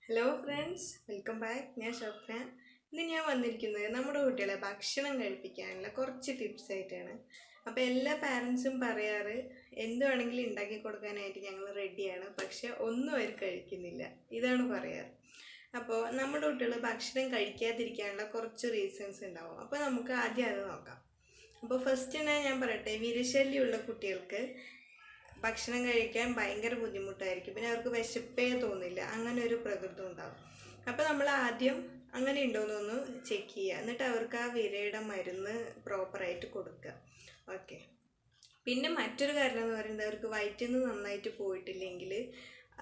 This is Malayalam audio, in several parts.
Hello friends, welcome back. ഞാൻ ഷഫ്ന. ഇന്ന് ഞാൻ വന്നിരിക്കുന്നത് നമ്മുടെ കുട്ടികളെ ഭക്ഷണം കഴിപ്പിക്കാനുള്ള കുറച്ച് ടിപ്സ് ആയിട്ടാണ്. അപ്പോൾ എല്ലാ പാരൻസും പറയാറ് എന്ത് വേണമെങ്കിലും ഉണ്ടാക്കി കൊടുക്കാനായിട്ട് ഞങ്ങൾ റെഡിയാണ്, പക്ഷെ ഒന്നും അവർ കഴിക്കുന്നില്ല, ഇതാണ് പറയാറ്. അപ്പോൾ നമ്മുടെ കുട്ടികൾ ഭക്ഷണം കഴിക്കാതിരിക്കാനുള്ള കുറച്ച് റീസൺസ് ഉണ്ടാവും. അപ്പോൾ നമുക്ക് ആദ്യം അത് നോക്കാം. അപ്പോൾ ഫസ്റ്റ് ഞാൻ പറയട്ടെ, വിരശല്യമുള്ള കുട്ടികൾക്ക് ഭക്ഷണം കഴിക്കാൻ ഭയങ്കര ബുദ്ധിമുട്ടായിരിക്കും. പിന്നെ അവർക്ക് വിശപ്പേ തോന്നില്ല, അങ്ങനെ ഒരു പ്രകൃതം ഉണ്ടാവും. അപ്പോൾ നമ്മൾ ആദ്യം അങ്ങനെ ഉണ്ടോയെന്നൊന്ന് ചെക്ക് ചെയ്യുക, എന്നിട്ട് അവർക്ക് ആ വിരയുടെ മരുന്ന് പ്രോപ്പറായിട്ട് കൊടുക്കുക. ഓക്കെ. പിന്നെ മറ്റൊരു കാരണം എന്ന് പറയുന്നത്, അവർക്ക് വയറ്റിൽ നിന്ന് നന്നായിട്ട് പോയിട്ടില്ലെങ്കിൽ,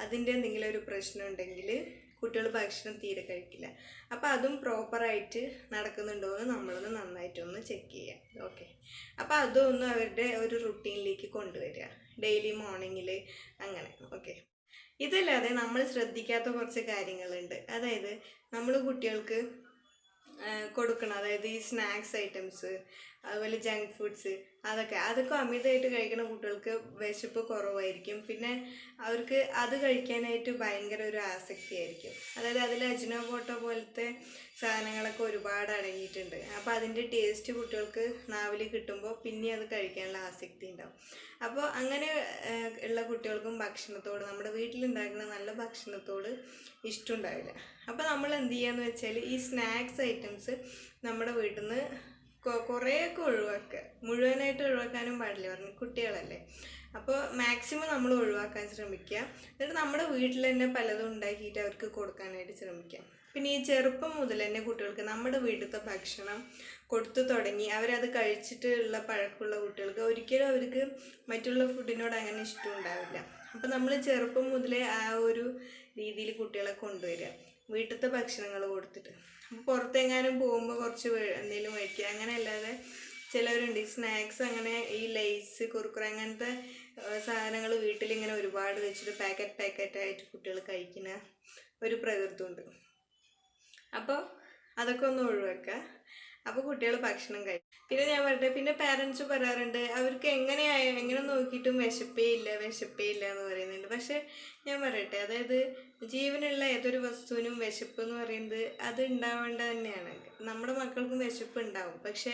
അതിൻ്റെ എന്തെങ്കിലും ഒരു പ്രശ്നം ഉണ്ടെങ്കിൽ കുട്ടികൾ ഭക്ഷണം തീരെ കഴിക്കില്ല. അപ്പോൾ അതും പ്രോപ്പറായിട്ട് നടക്കുന്നുണ്ടോ എന്ന് നമ്മളൊന്ന് നന്നായിട്ടൊന്ന് ചെക്ക് ചെയ്യാം. ഓക്കെ. അപ്പോൾ അതൊന്നും അവരുടെ ഒരു റുട്ടീനിലേക്ക് കൊണ്ടുവരിക, ഡെയിലി മോർണിംഗിൽ അങ്ങനെ. ഓക്കെ. ഇതല്ലാതെ നമ്മൾ ശ്രദ്ധിക്കാത്ത കുറച്ച് കാര്യങ്ങളുണ്ട്. അതായത് നമ്മൾ കുട്ടികൾക്ക് കൊടുക്കണം, അതായത് ഈ സ്നാക്സ് ഐറ്റംസ്, അതുപോലെ ജങ്ക് ഫുഡ്സ്, അതൊക്കെ അമിതമായിട്ട് കഴിക്കുന്ന കുട്ടികൾക്ക് വിശപ്പ് കുറവായിരിക്കും. പിന്നെ അവർക്ക് അത് കഴിക്കാനായിട്ട് ഭയങ്കര ഒരു ആസക്തിയായിരിക്കും. അതായത് അതിൽ അജിനോമോട്ടോ പോലത്തെ സാധനങ്ങളൊക്കെ ഒരുപാട് അടങ്ങിയിട്ടുണ്ട്. അപ്പോൾ അതിൻ്റെ ടേസ്റ്റ് കുട്ടികൾക്ക് നാവിൽ കിട്ടുമ്പോൾ പിന്നെ അത് കഴിക്കാനുള്ള ആസക്തി ഉണ്ടാവും. അപ്പോൾ അങ്ങനെ ഉള്ള കുട്ടികൾക്കും ഭക്ഷണത്തോട്, നമ്മുടെ വീട്ടിലുണ്ടാക്കുന്ന നല്ല ഭക്ഷണത്തോട് ഇഷ്ടമുണ്ടാവില്ല. അപ്പോൾ നമ്മൾ എന്ത് ചെയ്യാന്ന് വെച്ചാൽ, ഈ സ്നാക്സ് ഐറ്റംസ് നമ്മുടെ വീട്ടിൽ നിന്ന് കുറേയൊക്കെ ഒഴിവാക്കുക. മുഴുവനായിട്ട് ഒഴിവാക്കാനും പാടില്ല, പറഞ്ഞു കുട്ടികളല്ലേ. അപ്പോൾ മാക്സിമം നമ്മൾ ഒഴിവാക്കാൻ ശ്രമിക്കുക. എന്നിട്ട് നമ്മുടെ വീട്ടിൽ തന്നെ പലതും ഉണ്ടാക്കിയിട്ട് അവർക്ക് കൊടുക്കാനായിട്ട് ശ്രമിക്കുക. പിന്നെ ഈ ചെറുപ്പം മുതൽ തന്നെ കുട്ടികൾക്ക് നമ്മുടെ വീട്ടിലത്തെ ഭക്ഷണം കൊടുത്തു തുടങ്ങി അവരത് കഴിച്ചിട്ടുള്ള പഴക്കമുള്ള കുട്ടികൾക്ക് ഒരിക്കലും അവർക്ക് മറ്റുള്ള ഫുഡിനോട് അങ്ങനെ ഇഷ്ടം ഉണ്ടാവില്ല. അപ്പോൾ നമ്മൾ ചെറുപ്പം മുതലേ ആ ഒരു രീതിയിൽ കുട്ടികളെ കൊണ്ടുവരിക, വീട്ടിലത്തെ ഭക്ഷണങ്ങൾ കൊടുത്തിട്ട്. അപ്പോൾ പുറത്തെങ്ങാനും പോകുമ്പോൾ കുറച്ച് എന്തെങ്കിലും മേടിക്കുക, അങ്ങനെ അല്ലാതെ ചിലവരുണ്ട് ഈ സ്നാക്സ്, അങ്ങനെ ഈ ലേസ്, കുർക്കുറ അങ്ങനത്തെ സാധനങ്ങൾ വീട്ടിലിങ്ങനെ ഒരുപാട് വെച്ചിട്ട് പാക്കറ്റായിട്ട് കുട്ടികൾ കഴിക്കുന്ന ഒരു പ്രകൃതമുണ്ട്. അപ്പോൾ അതൊക്കെ ഒന്ന് ഒഴിവാക്കുക. അപ്പോൾ കുട്ടികൾ ഭക്ഷണം കഴിക്കും. പിന്നെ ഞാൻ പറയട്ടെ, പിന്നെ പാരൻസ് പറയാറുണ്ട് അവർക്ക് എങ്ങനെ നോക്കിയിട്ടും വിശപ്പേ ഇല്ല എന്ന് പറയുന്നുണ്ട്. പക്ഷെ ഞാൻ പറയട്ടെ, അതായത് ജീവനുള്ള ഏതൊരു വസ്തുവിനും വിശപ്പ് എന്ന് പറയുന്നത് അത് ഉണ്ടാവേണ്ട തന്നെയാണ്. നമ്മുടെ മക്കൾക്കും വിശപ്പ് ഉണ്ടാവും, പക്ഷെ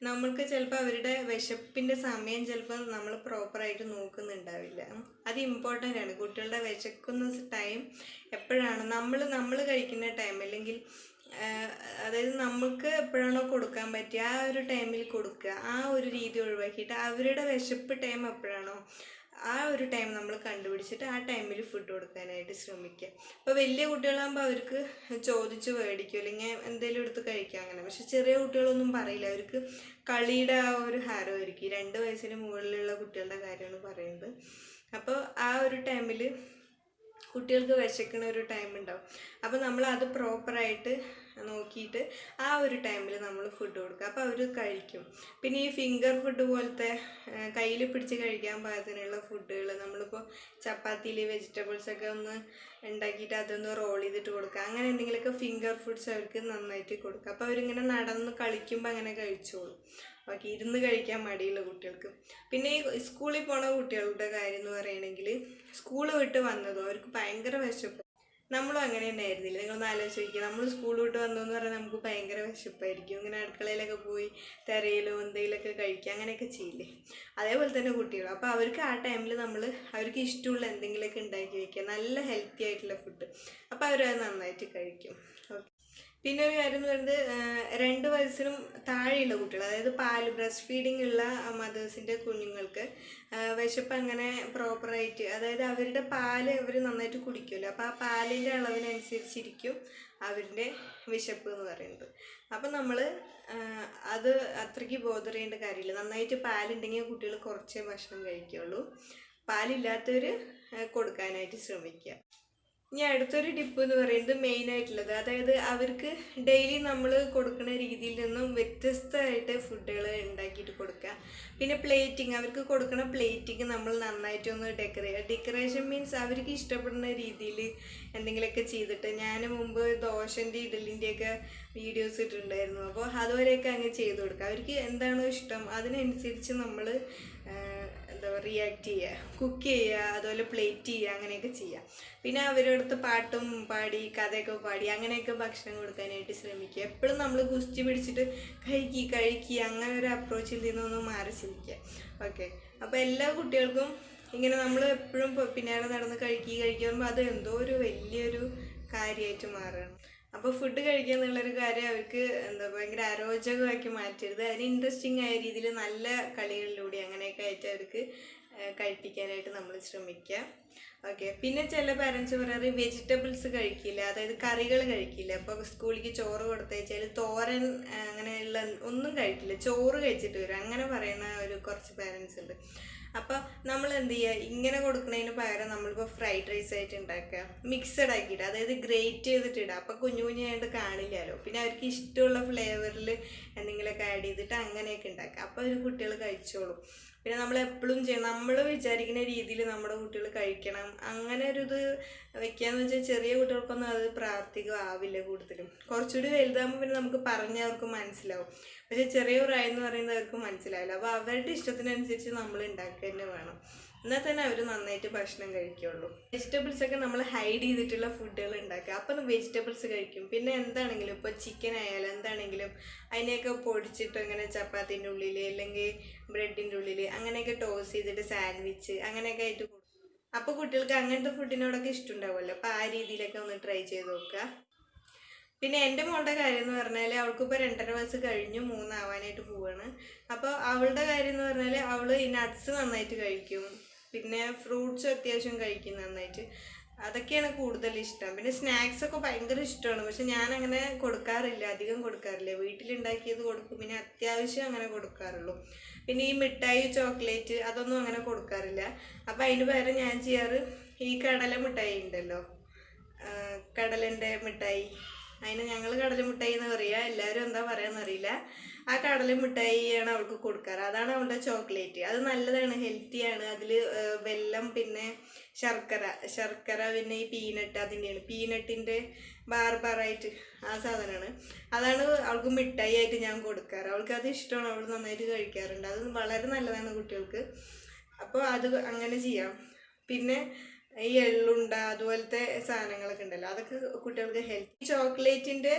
നമ്മൾക്ക് ചിലപ്പോൾ അവരുടെ വിശപ്പിൻ്റെ സമയം ചിലപ്പോൾ നമ്മൾ പ്രോപ്പറായിട്ട് നോക്കുന്നുണ്ടാവില്ല. അത് ഇമ്പോർട്ടൻ്റ് ആണ്. കുട്ടികളുടെ വിശക്കുന്ന ടൈം എപ്പോഴാണ്, നമ്മൾ കഴിക്കുന്ന ടൈം, അല്ലെങ്കിൽ അതായത് നമുക്ക് എപ്പോഴാണോ കൊടുക്കാൻ പറ്റുക ആ ഒരു ടൈമിൽ കൊടുക്കുക. ആ ഒരു രീതി ഒഴിവാക്കിയിട്ട് അവരുടെ വിശപ്പ് ടൈം എപ്പോഴാണോ ആ ഒരു ടൈം നമ്മൾ കണ്ടുപിടിച്ചിട്ട് ആ ടൈമിൽ ഫുഡ് കൊടുക്കാനായിട്ട് ശ്രമിക്കുക. അപ്പോൾ വലിയ കുട്ടികളാകുമ്പോൾ അവർക്ക് ചോദിച്ച് മേടിക്കും, അല്ലെങ്കിൽ എന്തെങ്കിലും എടുത്ത് കഴിക്കുക അങ്ങനെ. പക്ഷെ ചെറിയ കുട്ടികളൊന്നും പറയില്ല, അവർക്ക് കളിയുടെ ആ ഒരു ഹാരമായിരിക്കും. 2 വയസ്സിന് മുകളിലുള്ള കുട്ടികളുടെ കാര്യമാണ് പറയുന്നത്. അപ്പോൾ ആ ഒരു ടൈമിൽ കുട്ടികൾക്ക് വിശക്കുന്ന ഒരു ടൈം ഉണ്ടാവും. അപ്പോൾ നമ്മൾ അത് പ്രോപ്പറായിട്ട് നോക്കിയിട്ട് ആ ഒരു ടൈമിൽ നമ്മൾ ഫുഡ് കൊടുക്കുക. അപ്പോൾ അവർ കഴിക്കും. പിന്നെ ഈ ഫിംഗർ ഫുഡ് പോലത്തെ കയ്യിൽ പിടിച്ച് കഴിക്കാൻ പാകത്തിനുള്ള ഫുഡുകൾ, നമ്മളിപ്പോൾ ചപ്പാത്തിയിൽ വെജിറ്റബിൾസൊക്കെ ഒന്ന് ഉണ്ടാക്കിയിട്ട് അതൊന്ന് റോൾ ചെയ്തിട്ട് കൊടുക്കുക, അങ്ങനെ എന്തെങ്കിലുമൊക്കെ ഫിംഗർ ഫുഡ്സ് അവർക്ക് നന്നായിട്ട് കൊടുക്കുക. അപ്പോൾ അവരിങ്ങനെ നടന്ന് കളിക്കുമ്പോൾ അങ്ങനെ കഴിച്ചോളും. ഓക്കെ. ഇരുന്ന് കഴിക്കാൻ മടിയുള്ള കുട്ടികൾക്ക്. പിന്നെ ഈ സ്കൂളിൽ പോണ കുട്ടികളുടെ കാര്യം എന്ന് പറയുകയാണെങ്കിൽ, സ്കൂൾ വിട്ട് വന്നതോ അവർക്ക് ഭയങ്കര വിശപ്പ്. നമ്മളും അങ്ങനെ തന്നെ ആയിരുന്നില്ല? നിങ്ങളൊന്ന് ആലോചിച്ച് നോക്കിക്കുക. നമ്മൾ സ്കൂൾ വിട്ട് വന്നതെന്ന് പറഞ്ഞാൽ നമുക്ക് ഭയങ്കര വിശപ്പായിരിക്കും. ഇങ്ങനെ അടുക്കളയിലൊക്കെ പോയി തിരയിലോ എന്തെങ്കിലുമൊക്കെ കഴിക്കുക, അങ്ങനെയൊക്കെ ചെയ്യില്ലേ? അതേപോലെ തന്നെ കുട്ടികൾ. അപ്പോൾ അവർക്ക് ആ ടൈമിൽ നമ്മൾ അവർക്ക് ഇഷ്ടമുള്ള എന്തെങ്കിലുമൊക്കെ ഉണ്ടാക്കി വയ്ക്കുക, നല്ല ഹെൽത്തി ആയിട്ടുള്ള ഫുഡ്. അപ്പോൾ അവരത് നന്നായിട്ട് കഴിക്കും. ഓക്കെ. പിന്നെ ഒരു കാര്യം എന്ന് പറയുന്നത്, 2 വയസ്സിനും താഴെയുള്ള കുട്ടികൾ, അതായത് ബ്രസ്റ്റ് ഫീഡിങ് ഉള്ള മദേഴ്സിൻ്റെ കുഞ്ഞുങ്ങൾക്ക് വിശപ്പ് അങ്ങനെ പ്രോപ്പറായിട്ട്, അതായത് അവരുടെ പാല് അവർ നന്നായിട്ട് കുടിക്കുമല്ലോ, അപ്പോൾ ആ പാലിൻ്റെ അളവിനനുസരിച്ചിരിക്കും അവരുടെ വിശപ്പ് എന്ന് പറയുന്നത്. അപ്പം നമ്മൾ അത് അത്രയ്ക്ക് ബോധർ ചെയ്യേണ്ട കാര്യമില്ല. നന്നായിട്ട് പാലുണ്ടെങ്കിൽ കുട്ടികൾ കുറച്ചേ ഭക്ഷണം കഴിക്കുകയുള്ളൂ. പാലില്ലാത്തവർ കൊടുക്കാനായിട്ട് ശ്രമിക്കുക. ഇനി അടുത്തൊരു ടിപ്പ് എന്ന് പറയുന്നത് മെയിനായിട്ടുള്ളത്, അതായത് അവർക്ക് ഡെയിലി നമ്മൾ കൊടുക്കുന്ന രീതിയിൽ നിന്നും വ്യത്യസ്തമായിട്ട് ഫുഡുകൾ ഉണ്ടാക്കിയിട്ട് കൊടുക്കുക. പിന്നെ പ്ലേറ്റിങ്, അവർക്ക് കൊടുക്കുന്ന പ്ലേറ്റിങ് നമ്മൾ നന്നായിട്ടൊന്ന് ഡെക്കറേഷൻ മീൻസ് അവർക്ക് ഇഷ്ടപ്പെടുന്ന രീതിയിൽ എന്തെങ്കിലുമൊക്കെ ചെയ്തിട്ട്, ഞാൻ മുമ്പ് ദോശൻ്റെ ഇഡലിൻ്റെയൊക്കെ വീഡിയോസ് ഇട്ടിട്ടുണ്ടായിരുന്നു. അപ്പോൾ അതുവരെയൊക്കെ അങ്ങ് ചെയ്ത് കൊടുക്കുക. അവർക്ക് എന്താണോ ഇഷ്ടം അതിനനുസരിച്ച് നമ്മൾ എന്താ പറയുക റിയാക്ട് ചെയ്യുക, കുക്ക് ചെയ്യുക, അതുപോലെ പ്ലേറ്റ് ചെയ്യുക, അങ്ങനെയൊക്കെ ചെയ്യുക. പിന്നെ അവരുടെ അടുത്ത് പാട്ടും പാടി കഥയൊക്കെ പാടി അങ്ങനെയൊക്കെ ഭക്ഷണം കൊടുക്കാനായിട്ട് ശ്രമിക്കുക. എപ്പോഴും നമ്മൾ കുസ്തി പിടിച്ചിട്ട് കഴിക്കുക അങ്ങനെ ഒരു അപ്രോച്ചിൽ നിന്നൊന്നും മാറി ചിന്തിക്കുക. ഓക്കെ, അപ്പോൾ എല്ലാ കുട്ടികൾക്കും ഇങ്ങനെ നമ്മൾ എപ്പോഴും പിന്നാലെ നടന്ന് കഴിക്കുമ്പോൾ അത് എന്തോ ഒരു വലിയൊരു കാര്യമായിട്ട് മാറുകയാണ്. അപ്പോൾ ഫുഡ് കഴിക്കുക എന്നുള്ളൊരു കാര്യം അവർക്ക് എന്താ ഭയങ്കര അരോചകമാക്കി മാറ്റരുത്. അതിന് ഇൻട്രസ്റ്റിംഗ് ആയ രീതിയിൽ നല്ല കളികളിലൂടെ അങ്ങനെയൊക്കെ ആയിട്ട് അവർക്ക് കഴിപ്പിക്കാനായിട്ട് നമ്മൾ ശ്രമിക്കുക. ഓക്കെ, പിന്നെ ചില പാരൻസ് പറയാറ് വെജിറ്റബിൾസ് കഴിക്കില്ല, അതായത് കറികൾ കഴിക്കില്ല. അപ്പോൾ സ്കൂളിലേക്ക് ചോറ് കൊടുത്തയച്ചാൽ തോരൻ അങ്ങനെയുള്ള ഒന്നും കഴിക്കില്ല, ചോറ് കഴിച്ചിട്ട് വരും, അങ്ങനെ പറയുന്ന ഒരു കുറച്ച് പാരൻസ് ഉണ്ട്. അപ്പോൾ നമ്മൾ എന്ത് ചെയ്യുക, ഇങ്ങനെ കൊടുക്കുന്നതിന് പകരം നമ്മളിപ്പോൾ ഫ്രൈഡ് റൈസ് ആയിട്ട് ഉണ്ടാക്കുക, മിക്സഡ് ആക്കിയിട്ട്, അതായത് ഗ്രേറ്റ് ചെയ്തിട്ട് ഇടുക. അപ്പോൾ കുഞ്ഞായിട്ട് കാണില്ലല്ലോ. പിന്നെ അവർക്ക് ഇഷ്ടമുള്ള ഫ്ലേവറിൽ എന്തെങ്കിലുമൊക്കെ ആഡ് ചെയ്തിട്ട് അങ്ങനെയൊക്കെ ഉണ്ടാക്കുക. അപ്പോൾ ഒരു കുട്ടികൾ കഴിച്ചോളും. പിന്നെ നമ്മൾ എപ്പോഴും ചെയ്യണം, നമ്മൾ വിചാരിക്കുന്ന രീതിയിൽ നമ്മുടെ കുട്ടികൾ കഴിക്കണം, അങ്ങനെ ഒരു ഇത് വെക്കാന്ന് വെച്ചാൽ ചെറിയ കുട്ടികൾക്കൊന്നും അത് പ്രാവർത്തികമാവില്ല. കൂടുതലും കുറച്ചുകൂടി വലുതാകുമ്പോൾ പിന്നെ നമുക്ക് പറഞ്ഞാൽ അവർക്ക് മനസ്സിലാവും. പക്ഷേ ചെറിയ പ്രായം എന്ന് പറയുന്നത് അവർക്ക് മനസ്സിലാവില്ല. അപ്പോൾ അവരുടെ ഇഷ്ടത്തിനനുസരിച്ച് നമ്മൾ ഉണ്ടാക്കുക തന്നെ വേണം, എന്നാൽ തന്നെ അവർ നന്നായിട്ട് ഭക്ഷണം കഴിക്കുള്ളൂ. വെജിറ്റബിൾസൊക്കെ നമ്മൾ ഹൈഡ് ചെയ്തിട്ടുള്ള ഫുഡുകൾ ഉണ്ടാക്കുക, അപ്പം വെജിറ്റബിൾസ് കഴിക്കും. പിന്നെ എന്താണെങ്കിലും ഇപ്പോൾ ചിക്കൻ ആയാലും എന്താണെങ്കിലും അതിനെയൊക്കെ പൊടിച്ചിട്ട് അങ്ങനെ ചപ്പാത്തിൻ്റെ ഉള്ളിൽ അല്ലെങ്കിൽ ബ്രെഡിൻ്റെ ഉള്ളിൽ അങ്ങനെയൊക്കെ ടോസ് ചെയ്തിട്ട് സാൻഡ്വിച്ച് അങ്ങനെയൊക്കെ ആയിട്ട് കൊടുക്കും. അപ്പോൾ കുട്ടികൾക്ക് അങ്ങനത്തെ ഫുഡിനോടൊക്കെ ഇഷ്ടമുണ്ടാവുമല്ലോ. അപ്പോൾ ആ രീതിയിലൊക്കെ ഒന്ന് ട്രൈ ചെയ്ത് നോക്കുക. പിന്നെ എൻ്റെ മോളുടെ കാര്യം എന്ന് പറഞ്ഞാൽ അവൾക്കിപ്പോൾ 2.5 വയസ്സ് കഴിഞ്ഞു, 3 ആവാനായിട്ട് പോവാണ്. അപ്പോൾ അവളുടെ കാര്യം എന്ന് പറഞ്ഞാൽ അവൾ ഈ നട്ട്സ് നന്നായിട്ട് കഴിക്കും, പിന്നെ ഫ്രൂട്ട്സ് അത്യാവശ്യം കഴിക്കും നന്നായിട്ട്. അതൊക്കെയാണ് കൂടുതൽ ഇഷ്ടം. പിന്നെ സ്നാക്സൊക്കെ ഭയങ്കര ഇഷ്ടമാണ്, പക്ഷെ ഞാനങ്ങനെ കൊടുക്കാറില്ല, അധികം കൊടുക്കാറില്ല. വീട്ടിലുണ്ടാക്കിയത് കൊടുക്കും, പിന്നെ അത്യാവശ്യം അങ്ങനെ കൊടുക്കാറുള്ളൂ. പിന്നെ ഈ മിഠായി ചോക്ലേറ്റ് അതൊന്നും അങ്ങനെ കൊടുക്കാറില്ല. അപ്പോൾ അതിന് പകരം ഞാൻ ചെയ്യാറ് ഈ കടല മിഠായി ഉണ്ടല്ലോ, കടലിൻ്റെ മിഠായി, അതിന് ഞങ്ങൾ കടല മിഠായി എന്ന് പറയുക, എല്ലാവരും എന്താ പറയുകയെന്നറിയില്ല. ആ കടല മിഠായിയാണ് അവൾക്ക് കൊടുക്കാറ്, അതാണ് അവളുടെ ചോക്ലേറ്റ്. അത് നല്ലതാണ്, ഹെൽത്തിയാണ്. അതിൽ വെല്ലം പിന്നെ ശർക്കര പിന്നെ ഈ പീനട്ട്, അതിൻ്റെയാണ് പീനട്ടിൻ്റെ ബാറായിട്ട് ആ സാധനമാണ്. അതാണ് അവൾക്ക് മിഠായി ആയിട്ട് ഞാൻ കൊടുക്കാറ്. അവൾക്ക് അത് ഇഷ്ടമാണ്, അവൾ നന്നായിട്ട് കഴിക്കാറുണ്ട്. അത് വളരെ നല്ലതാണ് കുട്ടികൾക്ക്. അപ്പോൾ അത് അങ്ങനെ ചെയ്യാം. പിന്നെ ഈ എള്ളുണ്ട അതുപോലത്തെ സാധനങ്ങളൊക്കെ ഉണ്ടല്ലോ, അതൊക്കെ കുട്ടികൾക്ക് ഹെൽത്തി. ചോക്ലേറ്റിൻ്റെ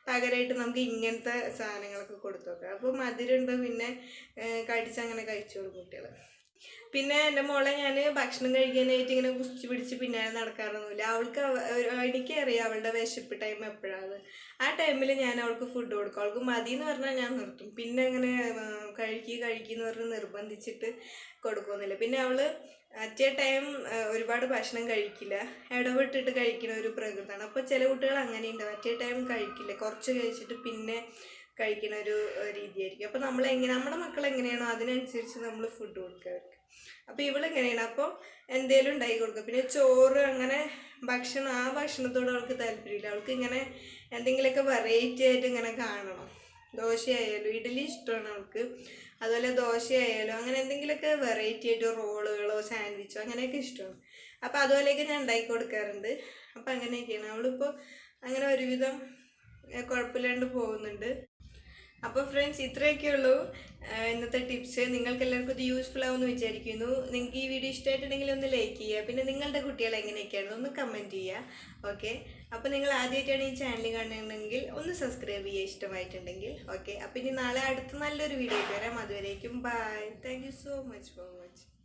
പകരമായിട്ട് നമുക്ക് ഇങ്ങനത്തെ സാധനങ്ങളൊക്കെ കൊടുത്തു നോക്കാം. അപ്പോൾ മധുരമുണ്ടോ പിന്നെ കടിച്ചങ്ങനെ കഴിച്ചോളും കുട്ടികൾ. പിന്നെ എൻ്റെ മോളെ ഞാൻ ഭക്ഷണം കഴിക്കാനായിട്ട് ഇങ്ങനെ കുസ്തി പിടിച്ച് പിന്നാലെ നടക്കാറൊന്നുമില്ല. അവൾക്ക് എനിക്കറിയാം അവളുടെ വിശപ്പ് ടൈം എപ്പോഴാണ്. ആ ടൈമിൽ ഞാൻ അവൾക്ക് ഫുഡ് കൊടുക്കും. അവൾക്ക് മതി എന്ന് പറഞ്ഞാൽ ഞാൻ നിർത്തും. പിന്നെ അങ്ങനെ കഴിക്കുമെന്ന് പറഞ്ഞ് നിർബന്ധിച്ചിട്ട് കൊടുക്കുന്നില്ല. പിന്നെ അവൾ അറ്റ് എ ടൈം ഒരുപാട് ഭക്ഷണം കഴിക്കില്ല, ഇടവിട്ടിട്ട് കഴിക്കുന്ന ഒരു പ്രകൃതമാണ്. അപ്പോൾ ചില കുട്ടികൾ അങ്ങനെയുണ്ട്, അറ്റ് എ ടൈം കഴിക്കില്ല, കുറച്ച് കഴിച്ചിട്ട് പിന്നെ കഴിക്കുന്ന ഒരു രീതിയായിരിക്കും. അപ്പോൾ നമ്മുടെ മക്കൾ എങ്ങനെയാണോ അതിനനുസരിച്ച് നമ്മൾ ഫുഡ് കൊടുക്കുക അവർക്ക്. അപ്പോൾ ഇവളെങ്ങനെയാണ്, അപ്പോൾ എന്തെങ്കിലും ഉണ്ടാക്കി കൊടുക്കുക. പിന്നെ ചോറ് അങ്ങനെ ആ ഭക്ഷണത്തോട് അവൾക്ക് താല്പര്യമില്ല. അവൾക്ക് ഇങ്ങനെ എന്തെങ്കിലുമൊക്കെ വെറൈറ്റി ആയിട്ട് ഇങ്ങനെ കാണണം. ദോശയായാലും ഇഡ്ഡലി ഇഷ്ടമാണ് അവൾക്ക്, അതുപോലെ ദോശയായാലും അങ്ങനെ എന്തെങ്കിലുമൊക്കെ വെറൈറ്റി ആയിട്ട് റോളുകളോ സാൻഡ്വിച്ചോ അങ്ങനെയൊക്കെ ഇഷ്ടമാണ്. അപ്പോൾ അതുപോലെയൊക്കെ ഞാൻ ഉണ്ടാക്കി കൊടുക്കാറുണ്ട്. അപ്പോൾ അങ്ങനെയൊക്കെയാണ്. അവളിപ്പോൾ അങ്ങനെ ഒരുവിധം കുഴപ്പമില്ലാണ്ട് പോകുന്നുണ്ട്. അപ്പോൾ ഫ്രണ്ട്സ്, ഇത്രയൊക്കെ ഉള്ളൂ ഇന്നത്തെ ടിപ്സ്. നിങ്ങൾക്ക് എല്ലാവർക്കും ഇത് യൂസ്ഫുൾ ആവുമെന്ന് വിചാരിക്കുന്നു. നിങ്ങൾക്ക് ഈ വീഡിയോ ഇഷ്ടമായിട്ടുണ്ടെങ്കിൽ ഒന്ന് ലൈക്ക് ചെയ്യുക. പിന്നെ നിങ്ങളുടെ കുട്ടികൾ എങ്ങനെയൊക്കെയാണ് ഒന്ന് കമൻറ്റ് ചെയ്യുക. ഓക്കെ, അപ്പോൾ നിങ്ങൾ ആദ്യമായിട്ടാണ് ഈ ചാനൽ കാണുന്നുണ്ടെങ്കിൽ ഒന്ന് സബ്സ്ക്രൈബ് ചെയ്യുക ഇഷ്ടമായിട്ടുണ്ടെങ്കിൽ. ഓക്കെ, അപ്പോൾ ഇനി നാളെ അടുത്ത നല്ലൊരു വീഡിയോ ആയിട്ട് വരാം. അതുവരേക്കും bye. Thank you so much for watching.